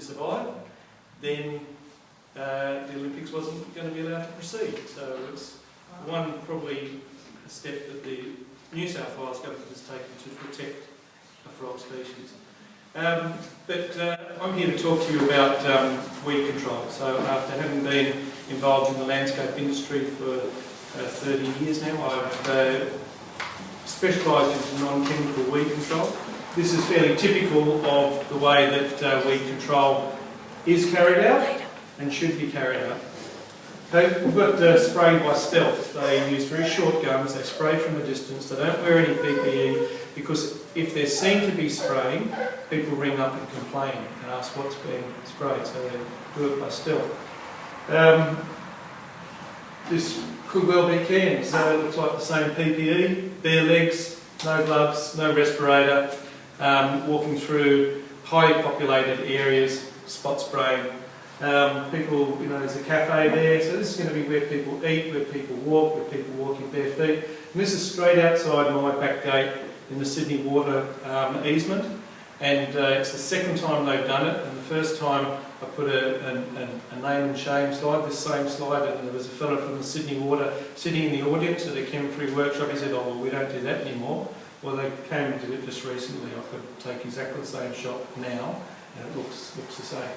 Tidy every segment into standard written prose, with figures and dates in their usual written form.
didn't survive, then the Olympics wasn't going to be allowed to proceed. So it's one probably a step that the New South Wales government has taken to protect a frog species. I'm here to talk to you about weed control. So after having been involved in the landscape industry for 30 years now, I've specialised in non-chemical weed control. This is fairly typical of the way that weed control is carried out and should be carried out. Okay, we've got spray by stealth. They use very short guns, they spray from a distance, they don't wear any PPE, because if they're seen to be spraying, people ring up and complain and ask what's being sprayed, so they do it by stealth. This could well be cans. It looks like the same PPE, bare legs, no gloves, no respirator, walking through highly populated areas, spot spraying. People, there's a cafe there, so this is going to be where people eat, where people walk, where people walk in bare feet. And this is straight outside my back gate in the Sydney Water easement, and it's the second time they've done it. And the first time I put a name and shame slide, this same slide, and there was a fellow from the Sydney Water sitting in the audience at a chem-free workshop. He said, "Oh well, we don't do that anymore." Well, they came and did it just recently. I could take exactly the same shot now, and it looks the same.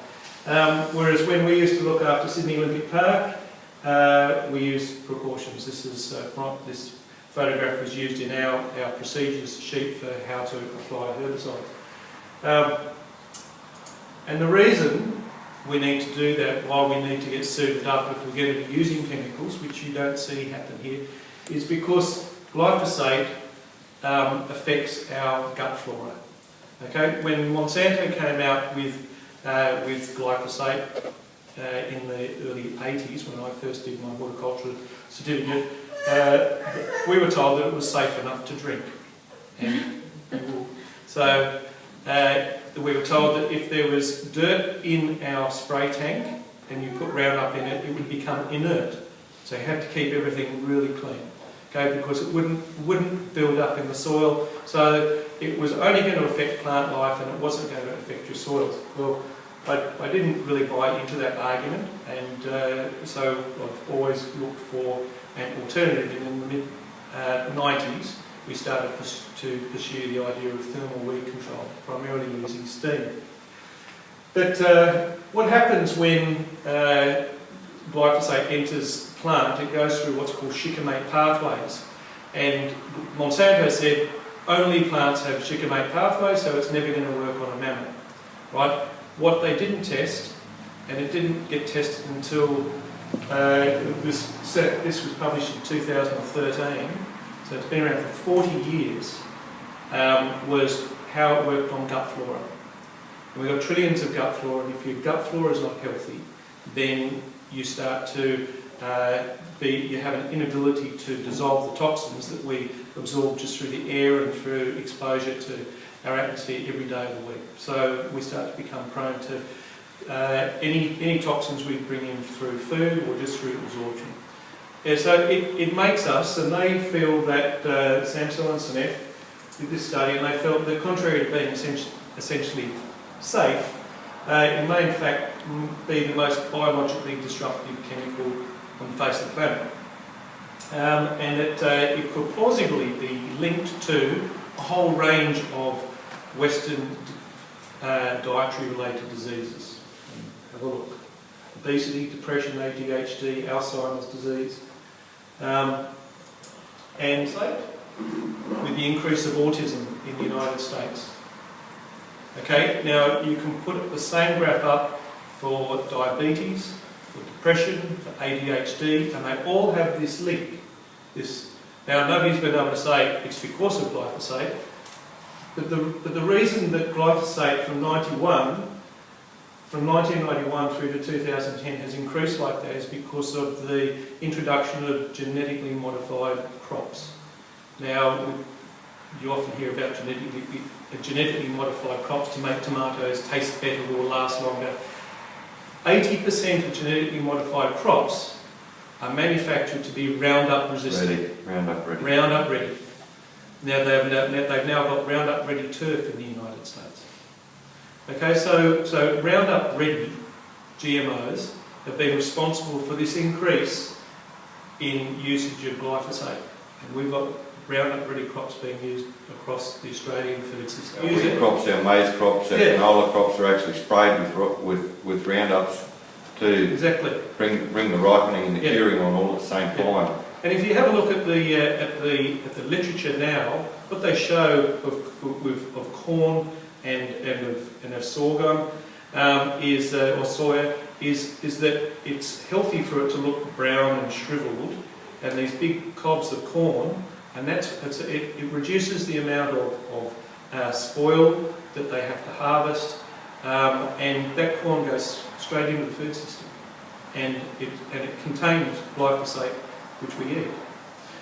Whereas when we used to look after Sydney Olympic Park, we used precautions. This is this photograph was used in our procedures sheet for how to apply herbicides. And the reason we need to do that, why we need to get suited up if we're going to be using chemicals, which you don't see happen here, is because glyphosate affects our gut flora. Okay, when Monsanto came out with glyphosate in the early 80s, when I first did my horticulture certificate, we were told that it was safe enough to drink. So we were told that if there was dirt in our spray tank and you put Roundup in it, it would become inert. So you had to keep everything really clean, okay, because it wouldn't build up in the soil. So it was only going to affect plant life and it wasn't going to affect your soils. Well, I didn't really buy into that argument, and so I've always looked for an alternative. And in the mid-90s, we started to pursue the idea of thermal weed control, primarily using steam. But what happens when glyphosate enters plant? It goes through what's called shikimate pathways. And Monsanto said only plants have shikimate pathways, so it's never going to work on a mammoth, right? What they didn't test, and it didn't get tested until this was published in 2013, so it's been around for 40 years, was how it worked on gut flora. And we've got trillions of gut flora, and if your gut flora is not healthy, then you start to you have an inability to dissolve the toxins that we absorb just through the air and through exposure to our atmosphere every day of the week. So we start to become prone to any toxins we bring in through food or just through absorption. Yeah, so it makes us, and they feel that Samsel and Seneff did this study, and they felt that contrary to being essentially safe, it may in fact be the most biologically disruptive chemical on the face of the planet. And that it could plausibly be linked to a whole range of Western dietary related diseases. Have a look. Obesity, depression, ADHD, Alzheimer's disease. And with the increase of autism in the United States. Okay, now you can put the same graph up for diabetes, for depression, for ADHD, and they all have this link. Now nobody's been able to say it's because of glyphosate, but the reason that glyphosate from 1991 through to 2010 has increased like that is because of the introduction of genetically modified crops. Now, you often hear about genetically modified crops to make tomatoes taste better or last longer. 80% of genetically modified crops are manufactured to be Roundup resistant. Roundup ready. Now they've now got Roundup ready turf in the United States. Okay, so Roundup Ready GMOs have been responsible for this increase in usage of glyphosate. And we've got Roundup Ready crops being used across the Australian food system. Our wheat crops, our maize crops, our canola crops are actually sprayed with Roundups to bring the ripening and the curing on all at the same time. And if you have a look at the literature now, what they show of corn and of sorghum or soya is that it's healthy for it to look brown and shriveled, and these big cobs of corn, and it reduces the amount of spoil that they have to harvest, and that corn goes straight into the food system, and it contains glyphosate, which we eat.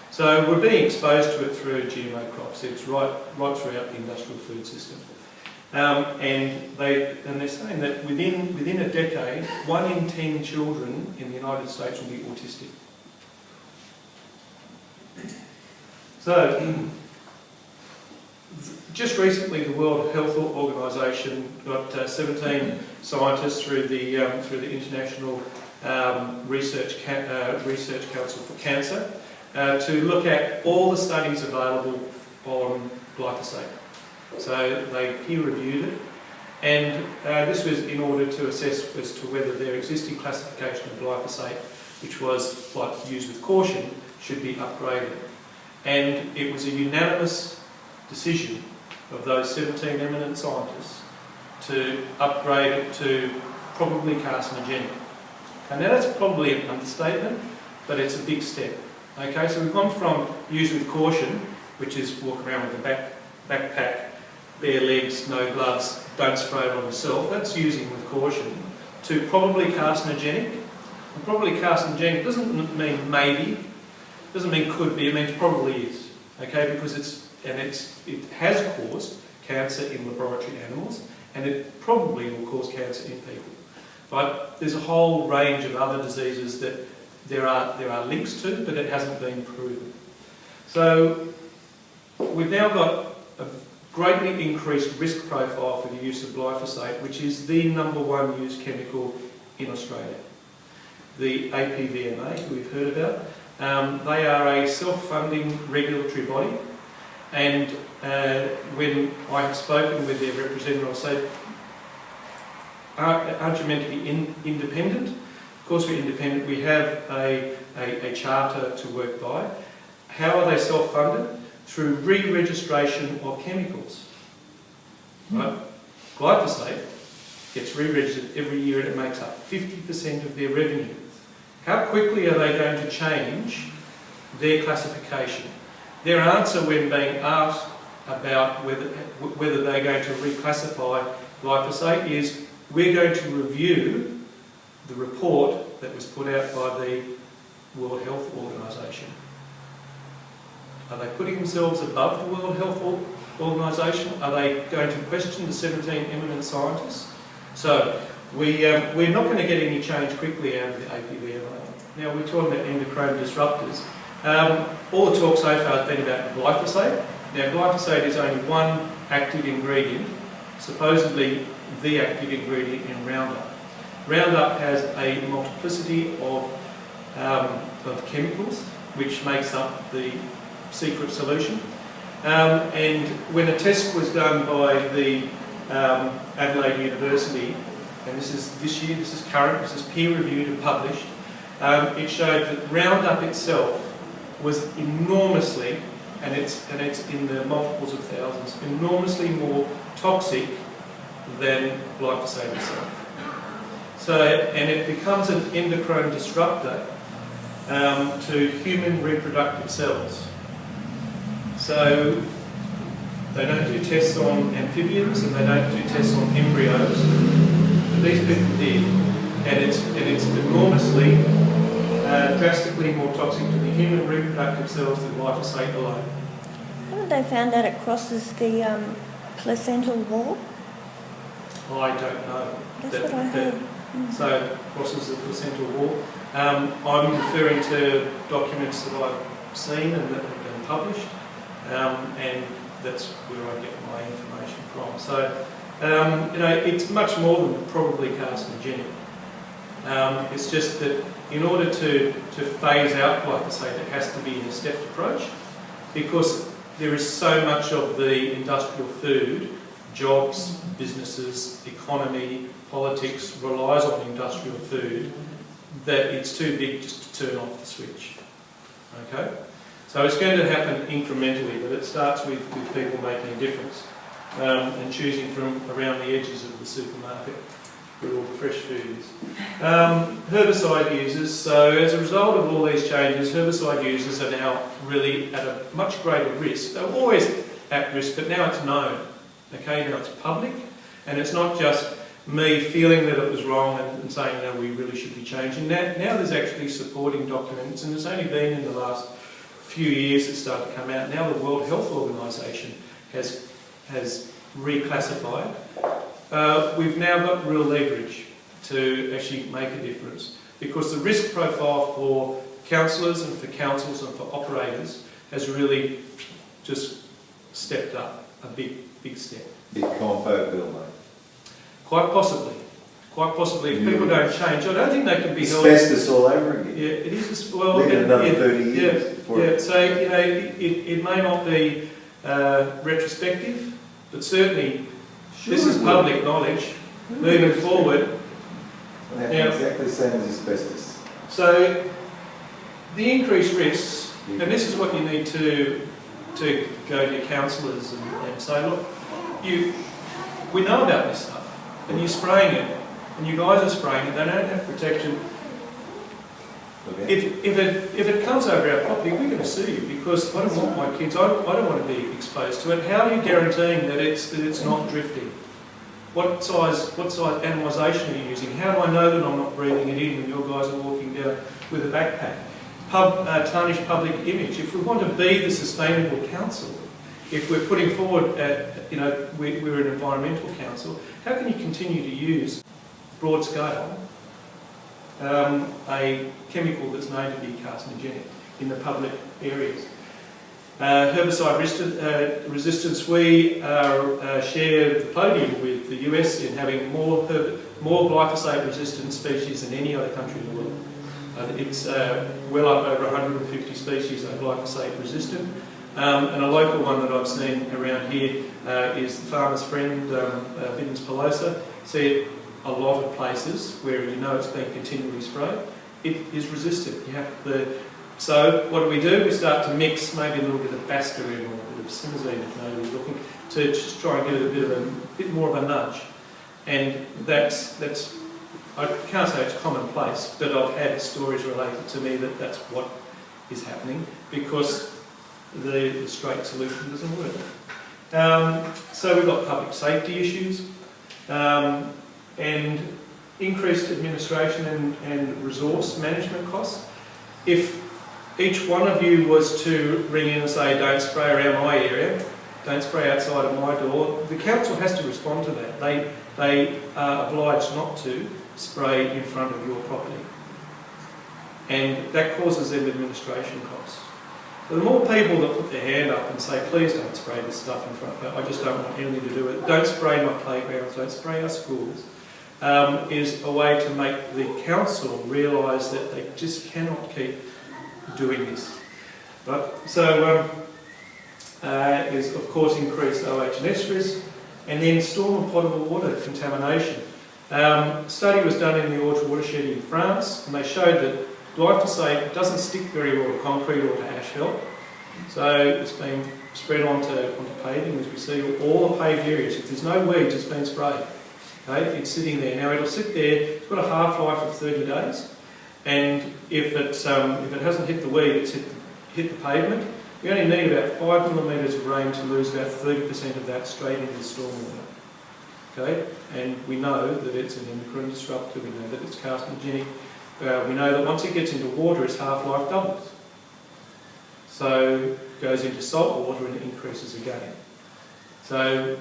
So we're being exposed to it through GMO crops. It's right throughout the industrial food system. And they're saying that within a decade, 1 in 10 children in the United States will be autistic. So just recently, the World Health Organization got 17 scientists through the International Research Council for Cancer to look at all the studies available on glyphosate. So they peer-reviewed it, and this was in order to assess as to whether their existing classification of glyphosate, which was like used with caution, should be upgraded. And it was a unanimous decision of those 17 eminent scientists to upgrade it to probably carcinogenic. And now that's probably an understatement, but it's a big step. Okay, so we've gone from use with caution, which is walk around with a backpack, bare legs, no gloves, don't spray it on yourself, that's using with caution, to probably carcinogenic. And probably carcinogenic doesn't mean maybe, doesn't mean could be, it means probably is. Okay, because it has caused cancer in laboratory animals, and it probably will cause cancer in people. But there's a whole range of other diseases that there are links to, but it hasn't been proven. So we've now got a greatly increased risk profile for the use of glyphosate, which is the #1 used chemical in Australia. The APVMA, who we've heard about, they are a self-funding regulatory body, and when I have spoken with their representative, I say, aren't you meant to be independent? Of course we're independent. We have a charter to work by. How are they self-funded? Through re-registration of chemicals. Right? Glyphosate gets re-registered every year, and it makes up 50% of their revenue. How quickly are they going to change their classification? Their answer when being asked about whether they're going to reclassify glyphosate is, we're going to review the report that was put out by the World Health Organization. Are they putting themselves above the World Health Organization? Are they going to question the 17 eminent scientists? So we're not going to get any change quickly out of the APVMA. Now we're talking about endocrine disruptors. All the talk so far has been about glyphosate. Now glyphosate is only one active ingredient, supposedly the active ingredient in Roundup. Roundup has a multiplicity of chemicals which makes up the secret solution. And when a test was done by the Adelaide University, and this is this year, this is current, this is peer-reviewed and published, it showed that Roundup itself was enormously, and it's in the multiples of thousands, enormously more toxic than glyphosate itself. So, and it becomes an endocrine disruptor to human reproductive cells. So they don't do tests on amphibians and they don't do tests on embryos, but these people did, and it's enormously, drastically more toxic to the human reproductive cells than glyphosate alone. Haven't they found that it crosses the placental wall? I don't know. That's what I heard. So crosses the placental wall. I'm referring to documents that I've seen and that have been published, and that's where I get my information from. So It's much more than probably carcinogenic. It's just that in order to phase out glyphosate, it has to be in a stepped approach, because there is so much of the industrial food, jobs, businesses, economy, politics relies on industrial food, that it's too big just to turn off the switch. Okay? So it's going to happen incrementally, but it starts with people making a difference and choosing from around the edges of the supermarket where all the fresh food is. Herbicide users, so as a result of all these changes, herbicide users are now really at a much greater risk. They're always at risk, but now it's known. Okay, now it's public, and it's not just me feeling that it was wrong and saying, no, we really should be changing that. Now there's actually supporting documents, and it's only been in the last few years it started to come out. Now the World Health Organization has reclassified. We've now got real leverage to actually make a difference, because the risk profile for councillors and for councils and for operators has really just stepped up a big step. Big compo bill, mate. Quite possibly. Quite possibly. If people don't change, I don't think they can be held. Asbestos all over again. Yeah, it is. Well, Leave it another 30 years. Yeah. So it may not be retrospective, but certainly this is public knowledge moving forward. Now, exactly the same as asbestos. So the increased risks, and this is what you need to go to your councillors and say, look, we know about this stuff, and you're spraying it, and you guys are spraying it, they don't have protection. Okay. If it comes over our property, we're going to sue you, because I don't want my kids, I don't want to be exposed to it. How are you guaranteeing that it's not drifting? What size animalisation are you using? How do I know that I'm not breathing it in when your guys are walking down with a backpack? Tarnish public image. If we want to be the sustainable council, if we're putting forward, we're an environmental council, how can you continue to use broad scale a chemical that's known to be carcinogenic in the public areas? Herbicide resistance, we share the podium with the US in having more glyphosate resistant species than any other country in the world. It's well up over 150 species are glyphosate resistant. And a local one that I've seen around here is the Farmer's Friend, Bidden's Pelosa. See a lot of places where it's being continually sprayed. It is resistant. You have so what do? We start to mix maybe a little bit of Bastarin or a bit of Simazine if nobody's looking, to just try and give it a bit more of a nudge. And that's I can't say it's commonplace, but I've had stories related to me that that's what is happening, because the straight solution doesn't work. So we've got public safety issues and increased administration and resource management costs. If each one of you was to ring in and say, don't spray around my area, don't spray outside of my door, the council has to respond to that. They are obliged not to spray in front of your property. And that causes them administration costs. So the more people that put their hand up and say, please don't spray this stuff in front of me, I just don't want anything to do with it, don't spray my playgrounds, don't spray our schools, is a way to make the council realise that they just cannot keep doing this. But so is of course increased OH&S risk, and then storm and potable water contamination. A study was done in the Orge watershed in France, and they showed that glyphosate doesn't stick very well to concrete or to asphalt, so it's been spread onto paving, as we see all the paved areas. If there's no weeds, it's been sprayed. Okay, it's sitting there. Now it'll sit there. It's got a half-life of 30 days, and if it hasn't hit the weed, it's hit the pavement. We only need about 5 millimetres of rain to lose about 30% of that straight into the stormwater. Okay, and we know that it's an endocrine disruptor. We know that it's carcinogenic. We know that once it gets into water, its half-life doubles. So it goes into salt water and it increases again. So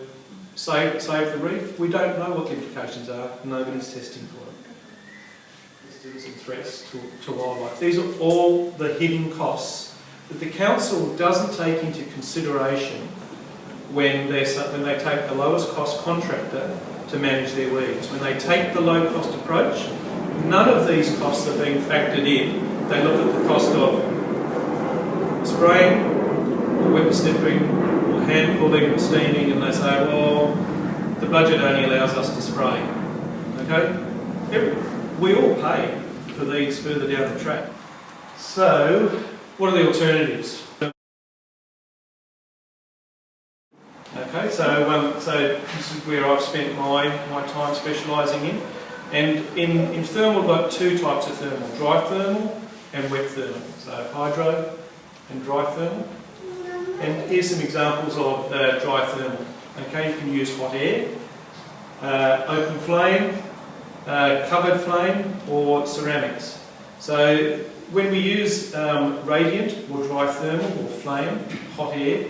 save the reef. We don't know what the implications are. Nobody's testing for it. There's some threats to wildlife. These are all the hidden costs that the council doesn't take into consideration when they take the lowest cost contractor to manage their weeds. When they take the low cost approach, none of these costs are being factored in. They look at the cost of spraying, or wet snipping, or hand pulling, or steaming, and they say, well, the budget only allows us to spray. Okay? We all pay for these further down the track. So, what are the alternatives? Okay, so this is where I've spent my time specialising in. And in thermal, we've got two types of thermal, dry thermal and wet thermal. So hydro and dry thermal. And here's some examples of dry thermal. Okay, you can use hot air, open flame, covered flame, or ceramics. So when we use radiant or dry thermal or flame, hot air,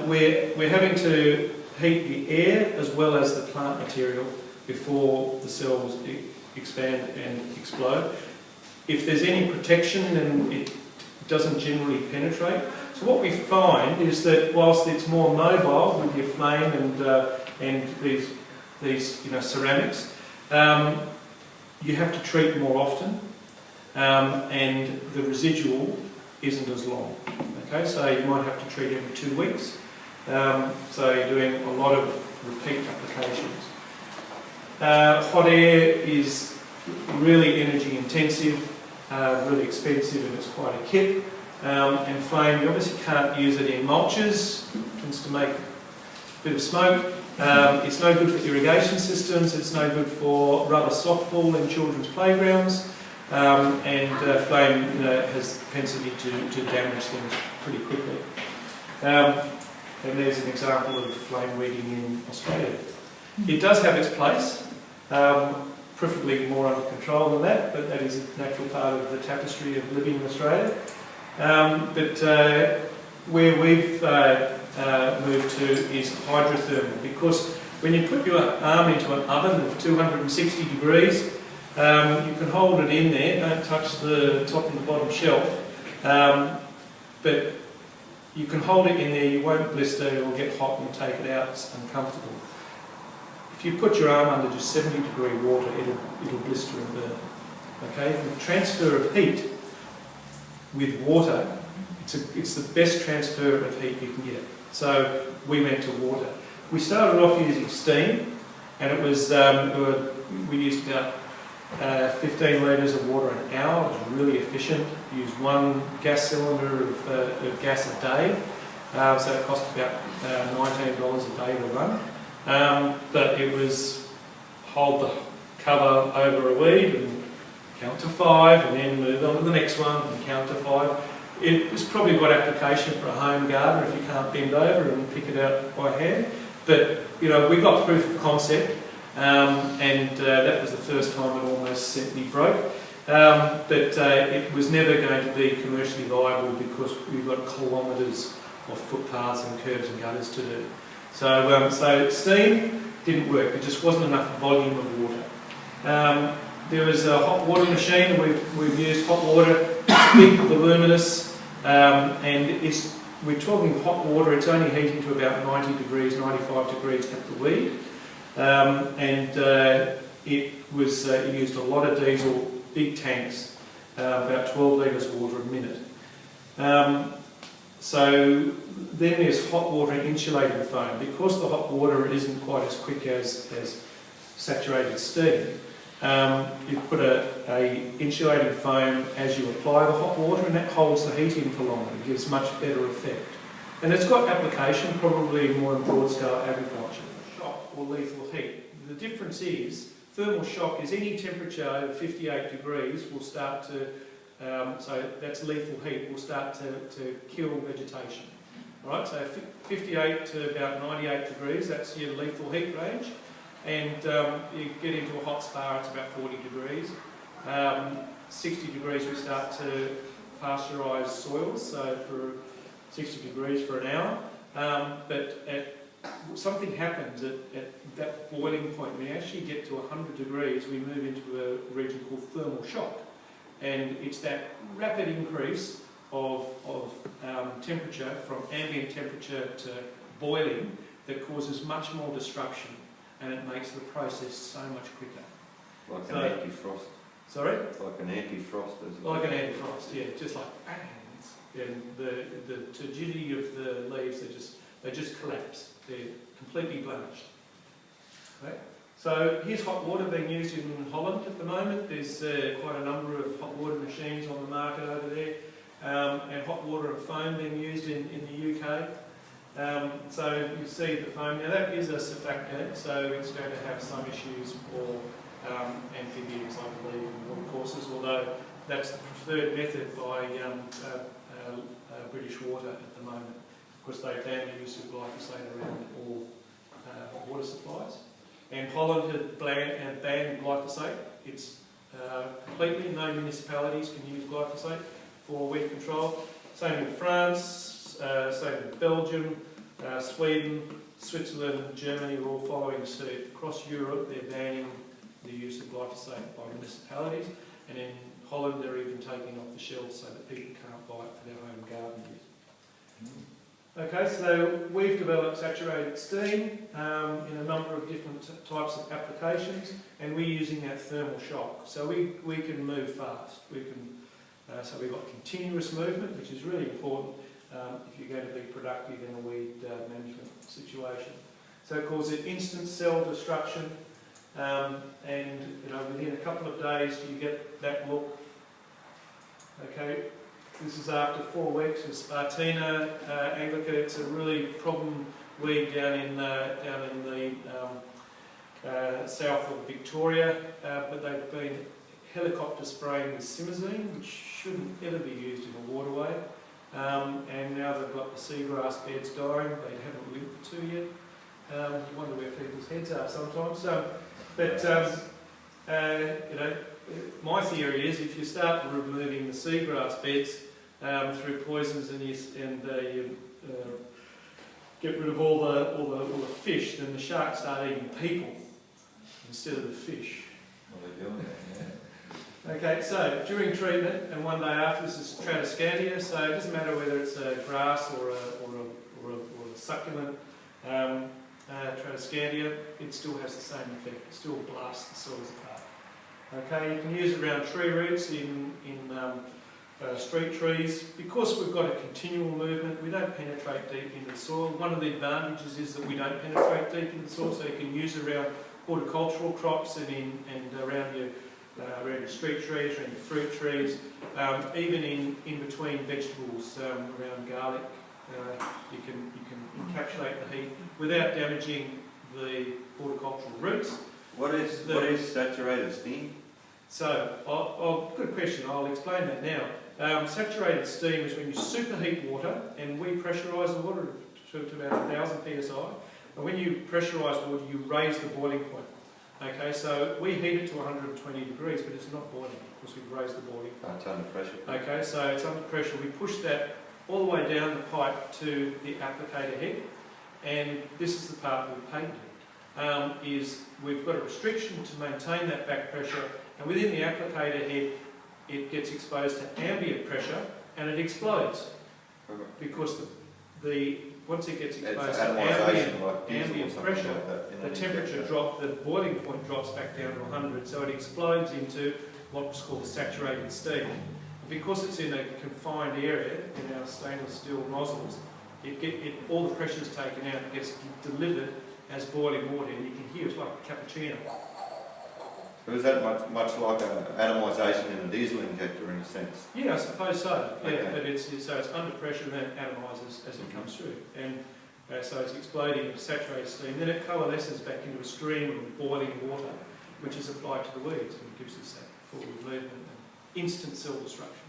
we're having to heat the air as well as the plant material before the cells expand and explode. If there's any protection, then it doesn't generally penetrate. So what we find is that whilst it's more mobile with your flame and these ceramics, you have to treat more often, and the residual isn't as long. Okay, so you might have to treat every 2 weeks. So you're doing a lot of repeat applications. Hot air is really energy intensive, really expensive, and it's quite a kit. And flame, you obviously can't use it in mulches, tends to make a bit of smoke. It's no good for irrigation systems, it's no good for rubber softball in children's playgrounds, and flame has the propensity to damage things pretty quickly. And there's an example of flame weeding in Australia. It does have its place, preferably more under control than that, but that is a natural part of the tapestry of living in Australia. But where we've moved to is hydrothermal, because when you put your arm into an oven of 260 degrees, you can hold it in there, don't touch the top and the bottom shelf, but you can hold it in there, you won't blister, it will get hot and take it out, it's uncomfortable. If you put your arm under just 70-degree water, it'll blister and burn. Okay, the transfer of heat with water, it's the best transfer of heat you can get. So we went to water. We started off using steam, and it was we used about 15 litres of water an hour. It was really efficient. We used one gas cylinder of gas a day, so it cost about $19 a day to run. But it was hold the cover over a weed and count to 5, and then move on to the next one and count to 5. It's probably got application for a home gardener if you can't bend over and pick it out by hand. But we got proof of concept, and that was the first time it almost sent me broke. But it was never going to be commercially viable because we've got kilometres of footpaths and curbs and gutters to do. So steam didn't work. There just wasn't enough volume of water. There was a hot water machine. We've used hot water. It's big, voluminous, and we're talking hot water. It's only heating to about 90 degrees, 95 degrees at the weed, and it used a lot of diesel, big tanks, about 12 litres of water a minute. So then there's hot water and insulating foam. Because the hot water isn't quite as quick as saturated steam, you put a insulating foam as you apply the hot water, and that holds the heat in for longer. It gives much better effect. And it's got application probably more in broad scale agriculture. Shock or lethal heat. The difference is thermal shock is any temperature over 58 degrees will start to, so that's lethal heat, will start to kill vegetation. All right, so 58 to about 98 degrees, that's your lethal heat range. And you get into a hot spa, it's about 40 degrees. 60 degrees we start to pasteurise soils, so for 60 degrees for an hour. But something happens at that boiling point. When you actually get to 100 degrees, we move into a region called thermal shock. And it's that rapid increase of temperature from ambient temperature to boiling that causes much more disruption, and it makes the process so much quicker. Like an anti-frost. Sorry? Like an anti-frost as well. Like an anti-frost, yeah, just like bang. And the turgidity of the leaves, they just collapse. They're completely blanched. Okay? So here's hot water being used in Holland at the moment. There's quite a number of hot water machines on the market over there, and hot water and foam being used in the UK. So you see the foam. Now that is a surfactant, so it's going to have some issues for amphibians, I believe, in water courses, although that's the preferred method by British Water at the moment. Of course, they ban the use of glyphosate around all water supplies. And Holland have banned glyphosate. It's completely, no municipalities can use glyphosate for weed control. Same with France, same with Belgium, Sweden, Switzerland, Germany are all following suit. Across Europe, they're banning the use of glyphosate by municipalities, and in Holland they're even taking off the shelves so that people can't buy it for their home garden use. Okay, so we've developed saturated steam in a number of different types of applications, and we're using that thermal shock. So we can move fast. So we've got continuous movement, which is really important if you're going to be productive in a weed management situation. So it calls it instant cell destruction, and within a couple of days you get that look. Okay, this is after 4 weeks with Spartina anglica. It's a really problem weed down in the south of Victoria, but they've been helicopter spraying with simazine, which shouldn't ever be used in a waterway. And now they've got the seagrass beds dying. They haven't lived for 2 yet. You wonder where people's heads are sometimes. My theory is if you start removing the seagrass beds through poisons and you get rid of all the fish, then the sharks start eating people instead of the fish. Well, they're doing that, yeah. Okay, so during treatment and 1 day after, this is Tradescantia, so it doesn't matter whether it's a grass or a succulent Tradescantia, it still has the same effect. It still blasts the soils apart. Okay, you can use it around tree roots in street trees. Because we've got a continual movement, we don't penetrate deep into the soil. One of the advantages is that we don't penetrate deep into the soil, so you can use it around horticultural crops and around your street trees, around your fruit trees, even in between vegetables, around garlic. You can encapsulate the heat without damaging the horticultural roots. What is saturated steam? So, good question. I'll explain that now. Saturated steam is when you superheat water, and we pressurise the water to about 1,000 psi. And when you pressurise water, you raise the boiling point. Okay, so we heat it to 120 degrees, but it's not boiling because we've raised the boiling point. It's under pressure. Okay, so it's under pressure. We push that all the way down the pipe to the applicator head, and this is the part we've patented. Is we've got a restriction to maintain that back pressure, and within the applicator head it gets exposed to ambient pressure and it explodes because once it gets exposed to ambient pressure, the temperature the boiling point drops back down to 100, so it explodes into what's called saturated steam. Because it's in a confined area in our stainless steel nozzles, all the pressure is taken out, it gets delivered as boiling water, and you can hear it's like a cappuccino. So is that much like an atomisation in a diesel injector in a sense? Yeah, I suppose so. Yeah, okay. But it's under pressure and then it atomises as it comes through, and so it's exploding into saturated steam. Then it coalesces back into a stream of boiling water, which is applied to the weeds, and it gives us that forward movement and instant cell destruction.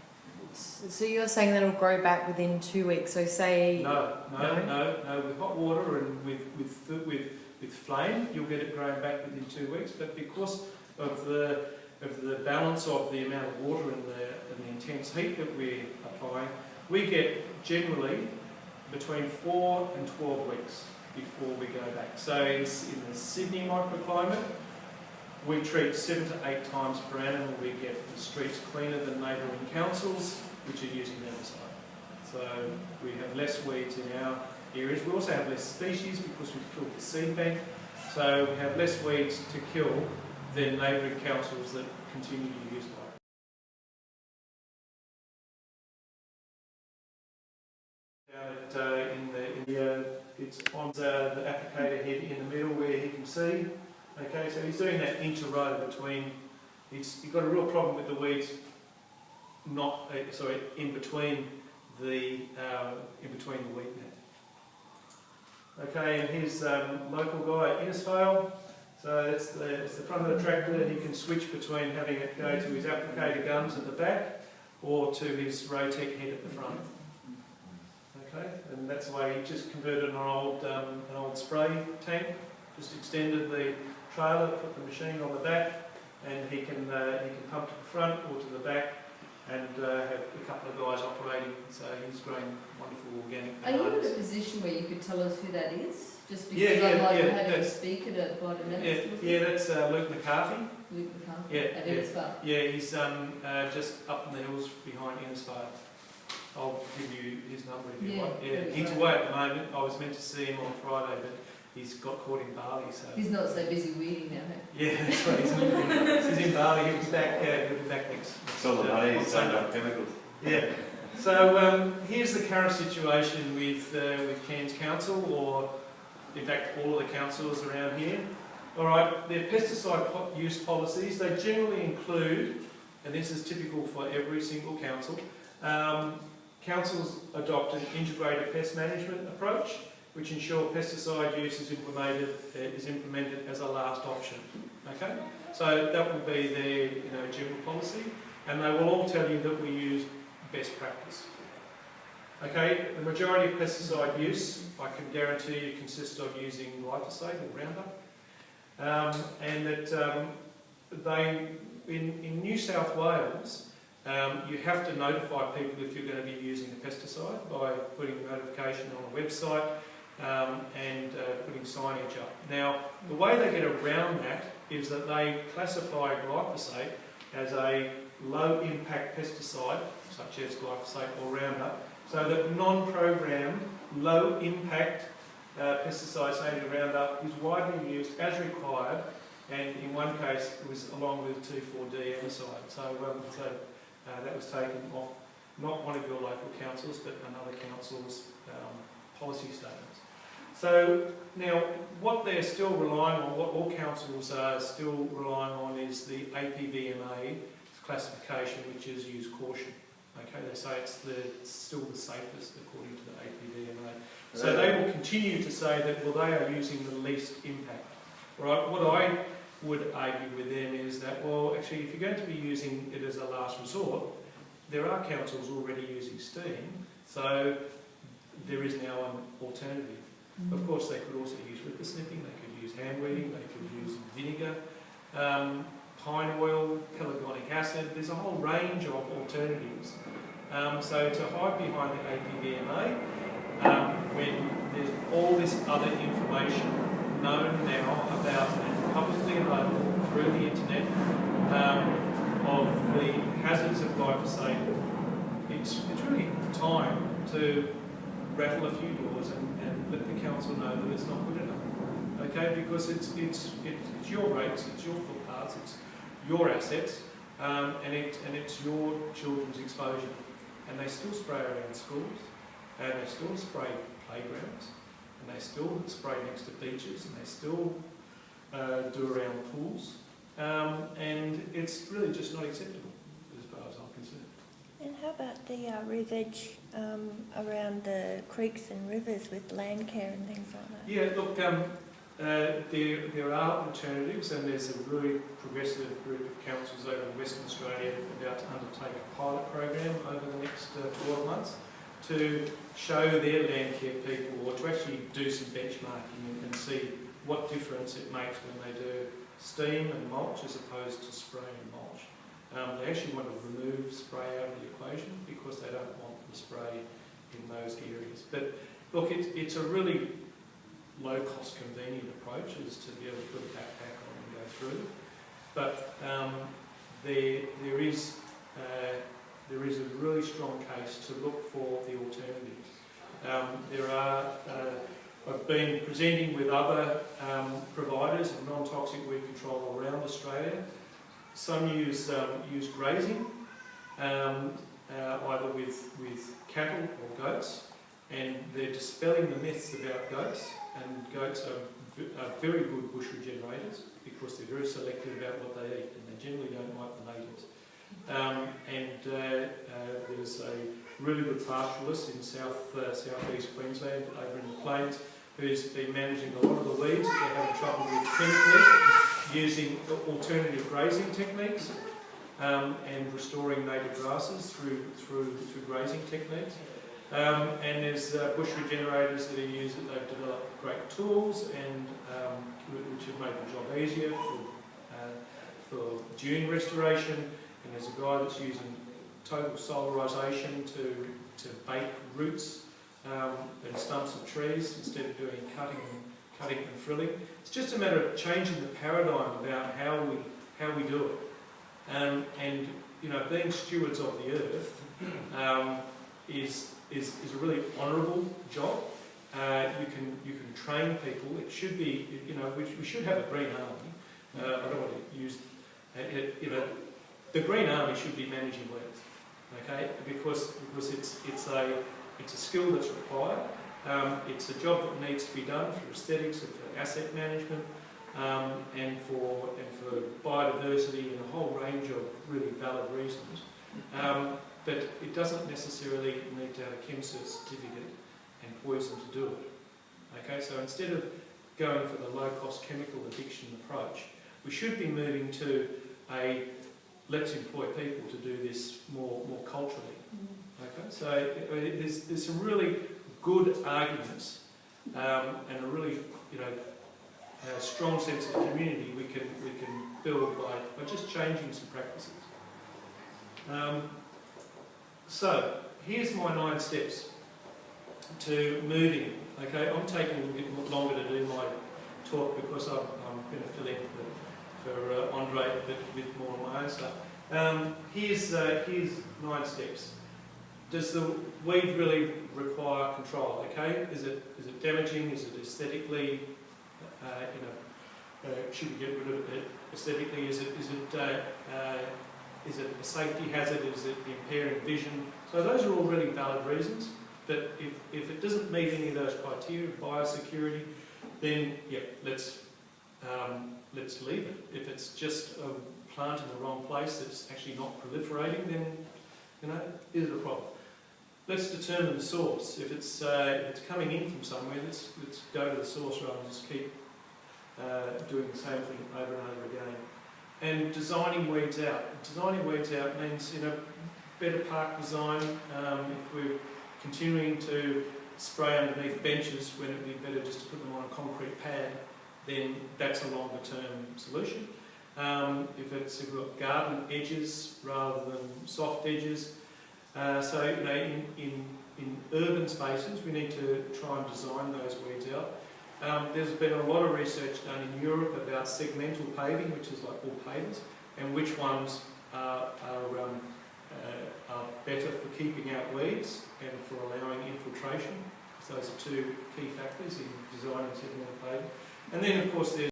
So you're saying that it'll grow back within 2 weeks? So say no. With hot water and with flame, you'll get it growing back within 2 weeks. But because of the balance of the amount of water and the intense heat that we're applying, we get generally between 4 and 12 weeks before we go back. So in the Sydney microclimate, we treat 7 to 8 times per annum. We get the streets cleaner than neighbouring councils, which are using herbicide. So we have less weeds in our areas. We also have less species because we've killed the seed bank, so we have less weeds to kill than neighbouring councils that continue to use glyphosate. It's on the applicator head in the middle where he can see. Okay, so he's doing that inter-row between. He's got a real problem with the weeds, in between the wheat mat. Okay, and here's local guy at Innisfail. So it's the front of the tractor. He can switch between having it go to his applicator guns at the back or to his Rotec head at the front. Okay, and that's the way he just converted an old spray tank, just extended the trailer, put the machine on the back, and he can pump to the front or to the back, and have a couple of guys operating. So he's growing wonderful organic bananas. Are you in a position where you could tell us who that is? Just because I'd like to have him speak at a quite a minute. Yeah, that's Luke McCarthy. Luke McCarthy. Yeah, at Innisfail. Yeah, he's just up in the hills behind Innisfail. I'll give you his number if you want. Yeah, he's away at the moment. I was meant to see him on Friday, but he's got caught in Bali. So he's not so busy weeding now. Yeah, that's right. He's in Bali. He'll be back. He'll be back next. It's all the money. He's saved up chemicals. Yeah. So here's the current situation with Cairns Council, or in fact all of the councils around here. All right, their pesticide use policies. They generally include, and this is typical for every single council. Councils adopt an integrated pest management approach, which ensure pesticide use is implemented as a last option. Okay, so that will be their general policy, and they will all tell you that we use best practice. Okay, the majority of pesticide use, I can guarantee you, consists of using glyphosate or Roundup, and that in New South Wales. You have to notify people if you're going to be using a pesticide by putting a notification on a website and putting signage up. Now, the way they get around that is that they classify glyphosate as a low-impact pesticide, such as glyphosate or Roundup, so that non-programmed, low-impact pesticides, such as Roundup, is widely used as required, and in one case it was along with 2,4-D herbicide. So that was taken off not one of your local councils, but another council's policy statements. So now, what they're still relying on, what all councils are still relying on, is the APVMA classification, which is use caution. Okay, they say it's still the safest according to the APVMA. So they will continue to say that, well, they are using the least impact. Right? What I would argue with them is that, well, actually, if you're going to be using it as a last resort, there are councils already using steam, so there is now an alternative. Of course, they could also use whipper snipping, they could use hand weeding, they could use vinegar, pine oil, pelargonic acid. There's a whole range of alternatives. So to hide behind the APVMA, when there's all this other information known now about and publicly available through the internet of the hazards of glyphosate, it's really time to rattle a few doors and let the council know that it's not good enough. Okay, because it's your rates, it's your footpaths, it's your assets, and it's your children's exposure. And they still spray around schools, and they still spray playgrounds, and they still spray next to beaches, and they still do around pools, and it's really just not acceptable as far as I'm concerned. And how about the re-veg around the creeks and rivers with land care and things like that? Yeah, look, there are alternatives, and there's a really progressive group of councils over in Western Australia about to undertake a pilot program over the next 12 months to show their land care people, or to actually do some benchmarking and see what difference it makes when they do steam and mulch as opposed to spray and mulch. They actually want to remove spray out of the equation because they don't want the spray in those areas. But look, it's a really low-cost, convenient approach is to be able to put a backpack on and go through. But there is a really strong case to look for the alternatives. There are been presenting with other providers of non-toxic weed control around Australia. Some use grazing, either with cattle or goats, and they're dispelling the myths about goats. And goats are very good bush regenerators because they're very selective about what they eat, and they generally don't like the natives. There's a really good pastoralist in southeast Queensland, over in the plains, who's been managing a lot of the weeds that they're having trouble with clinically, using alternative grazing techniques and restoring native grasses through grazing techniques. And there's bush regenerators that they've developed great tools and which have made the job easier for dune restoration. And there's a guy that's using total solarisation to bake roots and stumps of trees instead of doing cutting and frilling. It's just a matter of changing the paradigm about how we do it. And you know, being stewards of the earth is a really honourable job. You can train people. It should be, you know, we should have a green army. I don't want to use, you know, the green army should be managing weeds, okay? Because it's a skill that's required. It's a job that needs to be done for aesthetics and for asset management, and for biodiversity and a whole range of really valid reasons. But it doesn't necessarily need to have a ChemCert certificate and poison to do it. Okay, so instead of going for the low-cost chemical addiction approach, we should be moving to a let's employ people to do this more culturally. Okay, so there's some really good arguments and a really, you know, a strong sense of community we can build by just changing some practices. So here's my 9 steps to moving. Okay, I'm taking a bit longer to do my talk because I'm going to fill in for Andre a bit more on my own stuff. Here's 9 steps. Does the weed really require control? Okay, is it damaging? Is it aesthetically? Should we get rid of it aesthetically? Is it a safety hazard? Is it impairing vision? So those are all really valid reasons. But if it doesn't meet any of those criteria, biosecurity, then yeah, let's leave it. If it's just a plant in the wrong place that's actually not proliferating, then you know, is it a problem? Let's determine the source. If it's coming in from somewhere, let's go to the source rather than just keep doing the same thing over and over again. And designing weeds out. Designing weeds out means, you know, better park design. If we're continuing to spray underneath benches when it would be better just to put them on a concrete pad, then that's a longer term solution. If we've got garden edges rather than soft edges. So you know, in urban spaces we need to try and design those weeds out. There's been a lot of research done in Europe about segmental paving, which is like all pavers, and which ones are better for keeping out weeds and for allowing infiltration. So those are 2 key factors in designing segmental paving. And then of course there's